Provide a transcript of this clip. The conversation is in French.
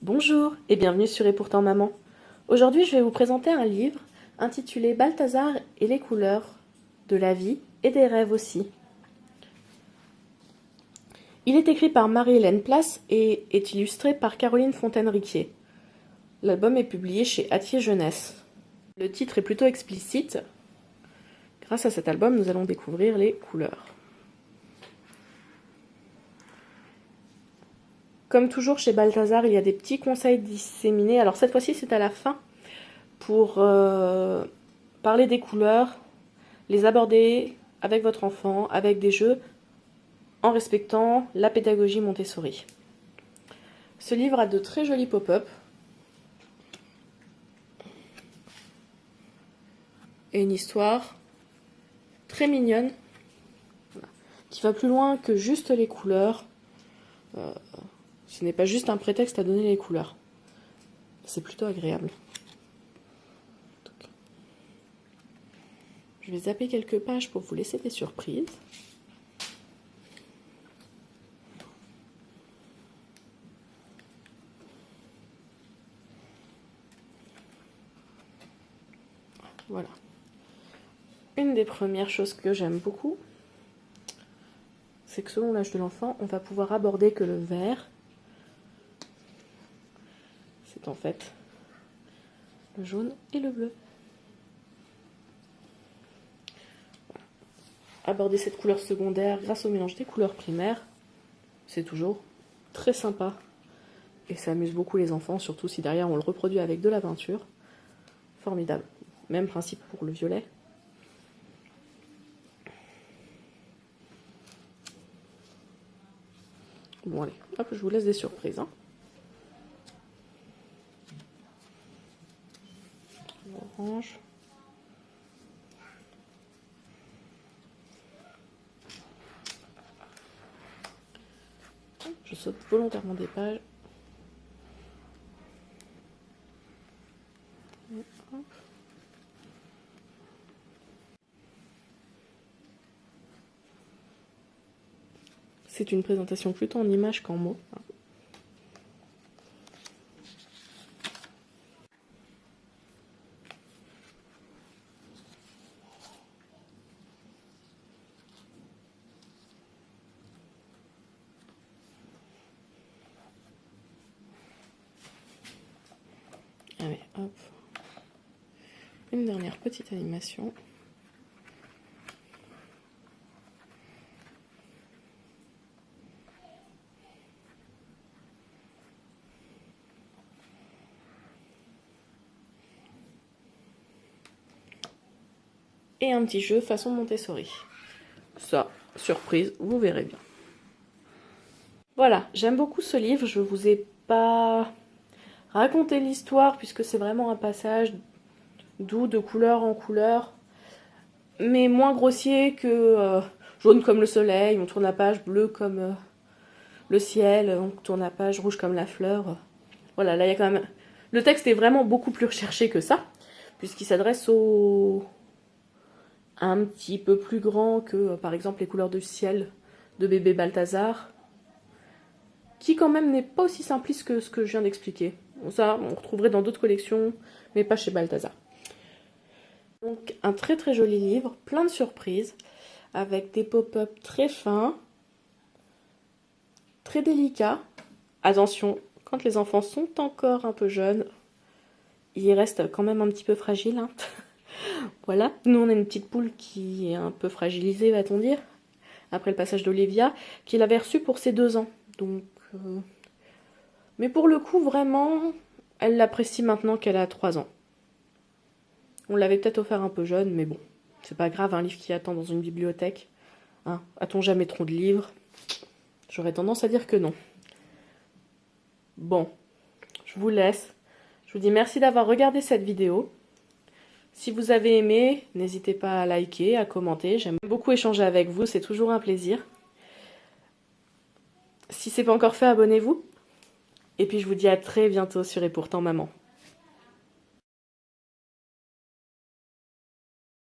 Bonjour et bienvenue sur Et pourtant maman. Aujourd'hui je vais vous présenter un livre intitulé Balthazar et les couleurs de la vie et des rêves aussi. Il est écrit par Marie-Hélène Place et est illustré par Caroline Fontaine-Riquier. L'album est publié chez Hatier Jeunesse. Le titre est plutôt explicite. Grâce à cet album, nous allons découvrir les couleurs. Comme toujours chez Balthazar, il y a des petits conseils disséminés. Alors cette fois-ci, c'est à la fin pour parler des couleurs, les aborder avec votre enfant, avec des jeux, en respectant la pédagogie Montessori. Ce livre a de très jolis pop-up et une histoire très mignonne qui va plus loin que juste les couleurs. Ce n'est pas juste un prétexte à donner les couleurs. C'est plutôt agréable. Donc, je vais zapper quelques pages pour vous laisser des surprises. Voilà. Une des premières choses que j'aime beaucoup, c'est que selon l'âge de l'enfant, on va pouvoir aborder que le vert, c'est en fait le jaune et le bleu. Aborder cette couleur secondaire grâce au mélange des couleurs primaires, c'est toujours très sympa. Et ça amuse beaucoup les enfants, surtout si derrière on le reproduit avec de la peinture. Formidable. Même principe pour le violet. Bon allez, hop, je vous laisse des surprises. Orange. Je saute volontairement des pages. Hop. C'est une présentation plutôt en images qu'en mots. Allez, hop. Une dernière petite animation. Et un petit jeu façon Montessori. Ça, surprise, vous verrez bien. Voilà, j'aime beaucoup ce livre. Je vous ai pas raconté l'histoire puisque c'est vraiment un passage doux de couleur en couleur, mais moins grossier que jaune comme le soleil, on tourne la page, bleu comme le ciel, on tourne la page, rouge comme la fleur. Voilà, là il y a quand même... Le texte est vraiment beaucoup plus recherché que ça, puisqu'il s'adresse aux... un petit peu plus grand que, par exemple, les couleurs du ciel de bébé Balthazar, qui quand même n'est pas aussi simpliste que ce que je viens d'expliquer. Ça, on retrouverait dans d'autres collections, mais pas chez Balthazar. Donc, un très très joli livre, plein de surprises, avec des pop-up très fins, très délicats. Attention, quand les enfants sont encore un peu jeunes, ils restent quand même un petit peu fragiles. Voilà, nous on a une petite poule qui est un peu fragilisée, va-t-on dire, après le passage d'Olivia, qui l'avait reçue pour ses 2 ans. Donc, mais pour le coup, vraiment, elle l'apprécie maintenant qu'elle a 3 ans. On l'avait peut-être offert un peu jeune, mais bon, c'est pas grave, un livre qui attend dans une bibliothèque. A-t-on jamais trop de livres? J'aurais tendance à dire que non. Bon, je vous laisse. Je vous dis merci d'avoir regardé cette vidéo. Si vous avez aimé, n'hésitez pas à liker, à commenter. J'aime beaucoup échanger avec vous, c'est toujours un plaisir. Si c'est pas encore fait, abonnez-vous. Et puis je vous dis à très bientôt sur Et pourtant maman.